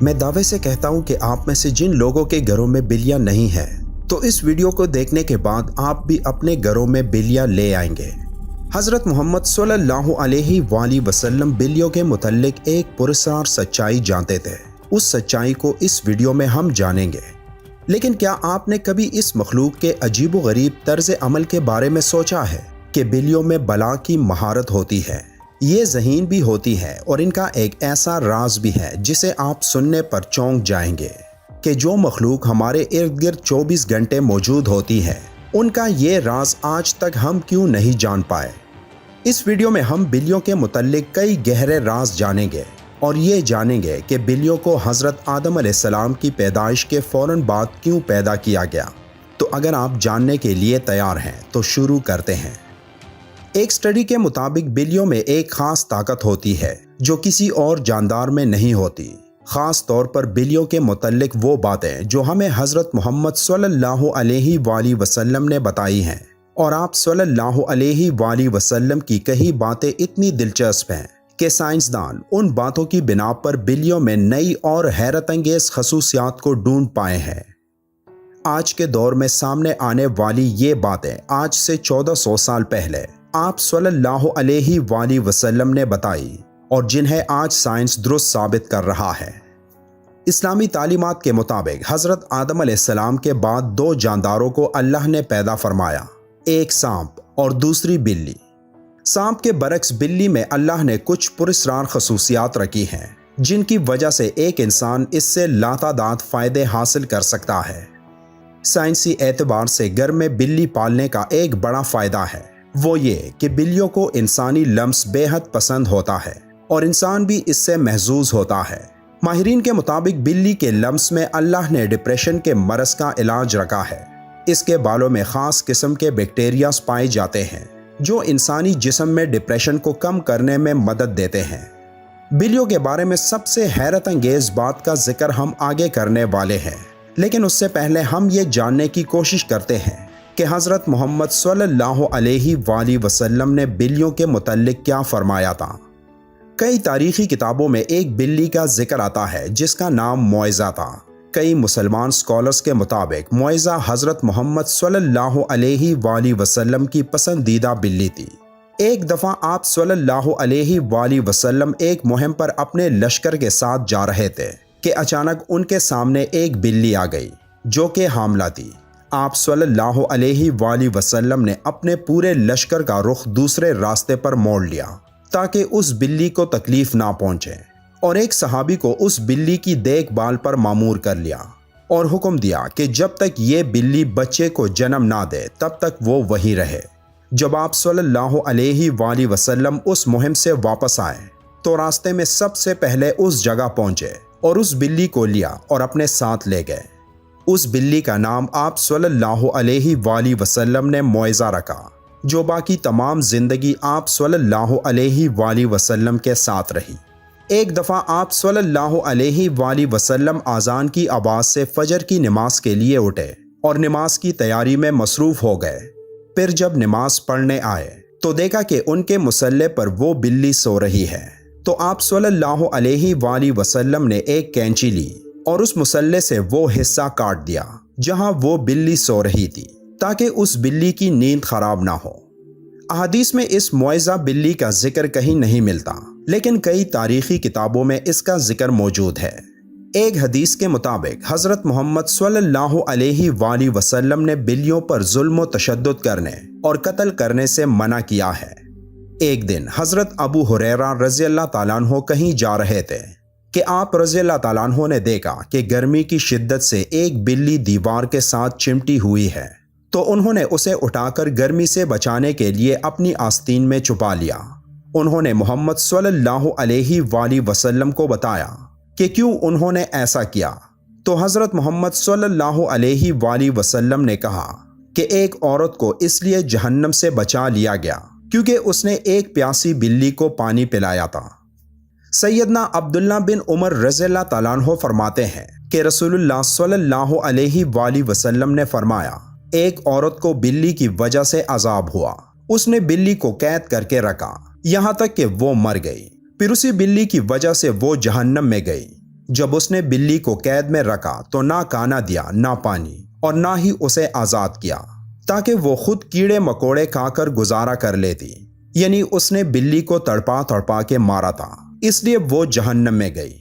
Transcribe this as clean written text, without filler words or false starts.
میں دعوے سے کہتا ہوں کہ آپ میں سے جن لوگوں کے گھروں میں بلیاں نہیں ہیں تو اس ویڈیو کو دیکھنے کے بعد آپ بھی اپنے گھروں میں بلیاں لے آئیں گے۔ حضرت محمد صلی اللہ علیہ وآلہ وسلم بلیوں کے متعلق ایک پراسرار سچائی جانتے تھے۔ اس سچائی کو اس ویڈیو میں ہم جانیں گے۔ لیکن کیا آپ نے کبھی اس مخلوق کے عجیب و غریب طرز عمل کے بارے میں سوچا ہے کہ بلیوں میں بلا کی مہارت ہوتی ہے؟ یہ ذہین بھی ہوتی ہے اور ان کا ایک ایسا راز بھی ہے جسے آپ سننے پر چونک جائیں گے کہ جو مخلوق ہمارے ارد گرد 24 گھنٹے موجود ہوتی ہے ان کا یہ راز آج تک ہم کیوں نہیں جان پائے۔ اس ویڈیو میں ہم بلیوں کے متعلق کئی گہرے راز جانیں گے اور یہ جانیں گے کہ بلیوں کو حضرت آدم علیہ السلام کی پیدائش کے فوراً بعد کیوں پیدا کیا گیا۔ تو اگر آپ جاننے کے لیے تیار ہیں تو شروع کرتے ہیں۔ ایک سٹڈی کے مطابق بلیوں میں ایک خاص طاقت ہوتی ہے جو کسی اور جاندار میں نہیں ہوتی۔ خاص طور پر بلیوں کے متعلق وہ باتیں جو ہمیں حضرت محمد صلی اللہ علیہ وآلہ وسلم نے بتائی ہیں، اور آپ صلی اللہ علیہ وآلہ وسلم کی کئی باتیں اتنی دلچسپ ہیں کہ سائنسدان ان باتوں کی بنا پر بلیوں میں نئی اور حیرت انگیز خصوصیات کو ڈھونڈ پائے ہیں۔ آج کے دور میں سامنے آنے والی یہ باتیں آج سے 1400 سال پہلے آپ صلی اللہ علیہ وآلہ وسلم نے بتائی اور جنہیں آج سائنس درست ثابت کر رہا ہے۔ اسلامی تعلیمات کے مطابق حضرت آدم علیہ السلام کے بعد 2 جانداروں کو اللہ نے پیدا فرمایا، ایک سانپ اور دوسری بلی۔ سانپ کے برعکس بلی میں اللہ نے کچھ پراسرار خصوصیات رکھی ہیں جن کی وجہ سے ایک انسان اس سے لاتعداد فائدے حاصل کر سکتا ہے۔ سائنسی اعتبار سے گھر میں بلی پالنے کا ایک بڑا فائدہ ہے، وہ یہ کہ بلیوں کو انسانی لمس بے حد پسند ہوتا ہے اور انسان بھی اس سے محظوظ ہوتا ہے۔ ماہرین کے مطابق بلی کے لمس میں اللہ نے ڈپریشن کے مرض کا علاج رکھا ہے۔ اس کے بالوں میں خاص قسم کے بیکٹیریاز پائے جاتے ہیں جو انسانی جسم میں ڈپریشن کو کم کرنے میں مدد دیتے ہیں۔ بلیوں کے بارے میں سب سے حیرت انگیز بات کا ذکر ہم آگے کرنے والے ہیں، لیکن اس سے پہلے ہم یہ جاننے کی کوشش کرتے ہیں کہ حضرت محمد صلی اللہ علیہ وآلہ وسلم نے بلیوں کے متعلق کیا فرمایا تھا۔ کئی تاریخی کتابوں میں ایک بلی کا ذکر آتا ہے جس کا نام معزہ تھا۔ کئی مسلمان سکالرز کے مطابق معزہ حضرت محمد صلی اللہ علیہ وآلہ وسلم کی پسندیدہ بلی تھی۔ ایک دفعہ آپ صلی اللہ علیہ وآلہ وسلم ایک مہم پر اپنے لشکر کے ساتھ جا رہے تھے کہ اچانک ان کے سامنے ایک بلی آ گئی جو کہ حاملہ تھی۔ آپ صلی اللہ علیہ وآلہ وسلم نے اپنے پورے لشکر کا رخ دوسرے راستے پر موڑ لیا تاکہ اس بلی کو تکلیف نہ پہنچے، اور ایک صحابی کو اس بلی کی دیکھ بھال پر مامور کر لیا اور حکم دیا کہ جب تک یہ بلی بچے کو جنم نہ دے تب تک وہ وہی رہے۔ جب آپ صلی اللہ علیہ وآلہ وسلم اس مہم سے واپس آئے تو راستے میں سب سے پہلے اس جگہ پہنچے اور اس بلی کو لیا اور اپنے ساتھ لے گئے۔ اس بلی کا نام آپ صلی اللہ علیہ وآلہ وسلم نے معزہ رکھا، جو باقی تمام زندگی آپ صلی اللہ علیہ وآلہ وسلم کے ساتھ رہی۔ ایک دفعہ آپ صلی اللہ علیہ وآلہ وسلم اذان کی آواز سے فجر کی نماز کے لیے اٹھے اور نماز کی تیاری میں مصروف ہو گئے۔ پھر جب نماز پڑھنے آئے تو دیکھا کہ ان کے مصلے پر وہ بلی سو رہی ہے، تو آپ صلی اللہ علیہ وآلہ وسلم نے ایک کینچی لی اور اس مصلے سے وہ حصہ کاٹ دیا جہاں وہ بلی سو رہی تھی تاکہ اس بلی کی نیند خراب نہ ہو۔ احادیث میں اس معزہ بلی کا ذکر کہیں نہیں ملتا، لیکن کئی تاریخی کتابوں میں اس کا ذکر موجود ہے۔ ایک حدیث کے مطابق حضرت محمد صلی اللہ علیہ وآلہ وسلم نے بلیوں پر ظلم و تشدد کرنے اور قتل کرنے سے منع کیا ہے۔ ایک دن حضرت ابو ہریرہ رضی اللہ تعالیٰ عنہ کہیں جا رہے تھے کہ آپ رضی اللہ تعالیٰ عنہ نے دیکھا کہ گرمی کی شدت سے ایک بلی دیوار کے ساتھ چمٹی ہوئی ہے، تو انہوں نے اسے اٹھا کر گرمی سے بچانے کے لیے اپنی آستین میں چھپا لیا۔ انہوں نے محمد صلی اللہ علیہ وآلہ وسلم کو بتایا کہ کیوں انہوں نے ایسا کیا، تو حضرت محمد صلی اللہ علیہ وآلہ وسلم نے کہا کہ ایک عورت کو اس لیے جہنم سے بچا لیا گیا کیونکہ اس نے ایک پیاسی بلی کو پانی پلایا تھا۔ سیدنا عبداللہ بن عمر رضی اللہ تعالیٰ عنہ فرماتے ہیں کہ رسول اللہ صلی اللہ علیہ وآلہ وسلم نے فرمایا، ایک عورت کو بلی کی وجہ سے عذاب ہوا، اس نے بلی کو قید کر کے رکھا یہاں تک کہ وہ مر گئی، پھر اسی بلی کی وجہ سے وہ جہنم میں گئی۔ جب اس نے بلی کو قید میں رکھا تو نہ کھانا دیا، نہ پانی، اور نہ ہی اسے آزاد کیا تاکہ وہ خود کیڑے مکوڑے کھا کر گزارا کر لیتی۔ یعنی اس نے بلی کو تڑپا تڑپا کے مارا تھا، اس لیے وہ جہنم میں گئی۔